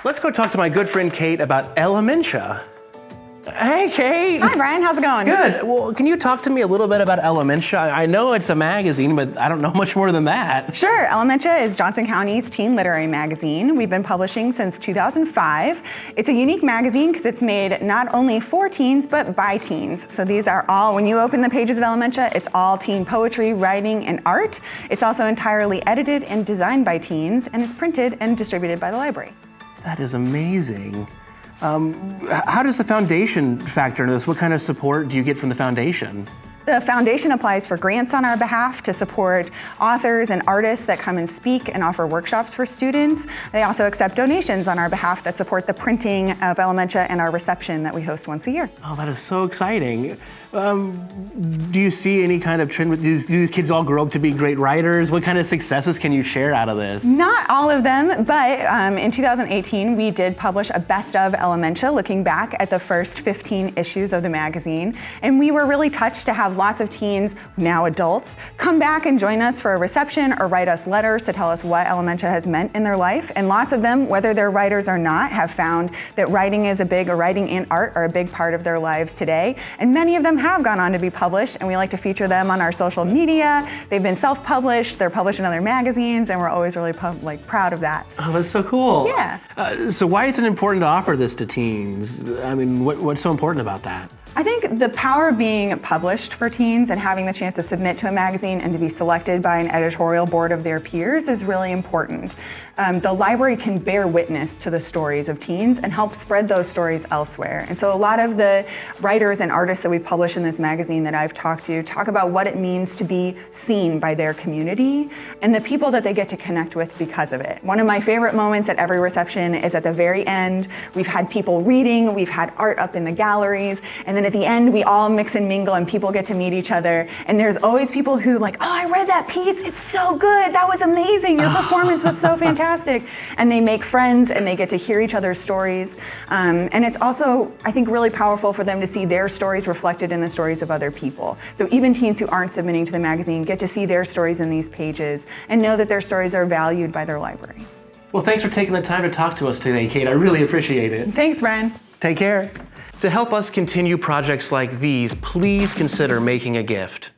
Let's go talk to my good friend Kate about Elementia. Hey, Kate. Hi, Brian. How's it going? Good. Well, can you talk to me a little bit about Elementia? I know it's a magazine, but I don't know much more than that. Sure. Elementia is Johnson County's teen literary magazine. We've been publishing since 2005. It's a unique magazine because it's made not only for teens, but by teens. So these are all, when you open the pages of Elementia, it's all teen poetry, writing, and art. It's also entirely edited and designed by teens, and it's printed and distributed by the library. That is amazing. How does the foundation factor into this? What kind of support do you get from the foundation? The foundation applies for grants on our behalf to support authors and artists that come and speak and offer workshops for students. They also accept donations on our behalf that support the printing of Elementia and our reception that we host once a year. Oh, that is so exciting. Do you see any kind of trend? Do these kids all grow up to be great writers? What kind of successes can you share out of this? Not all of them, but in 2018, we did publish a best of Elementia, looking back at the first 15 issues of the magazine. And we were really touched to have lots of teens, now adults, come back and join us for a reception or write us letters to tell us what Elementia has meant in their life. And lots of them, whether they're writers or not, have found that writing and art are a big part of their lives today. And many of them have gone on to be published, and we like to feature them on our social media. They've been self-published, they're published in other magazines, and we're always really proud of that. Oh, that's so cool. Yeah. So why is it important to offer this to teens? I mean, what's so important about that? I think the power of being published for teens and having the chance to submit to a magazine and to be selected by an editorial board of their peers is really important. The library can bear witness to the stories of teens and help spread those stories elsewhere. And so a lot of the writers and artists that we publish in this magazine that I've talked to talk about what it means to be seen by their community and the people that they get to connect with because of it. One of my favorite moments at every reception is at the very end. We've had people reading, we've had art up in the galleries, and then at the end we all mix and mingle and people get to meet each other. And there's always people who like, oh, I read that piece, it's so good, that was amazing, your performance was so fantastic. And they make friends and they get to hear each other's stories. And it's also, I think, really powerful for them to see their stories reflected in the stories of other people. So even teens who aren't submitting to the magazine get to see their stories in these pages and know that their stories are valued by their library. Well, thanks for taking the time to talk to us today, Kate. I really appreciate it. Thanks, Brian. Take care. To help us continue projects like these, please consider making a gift.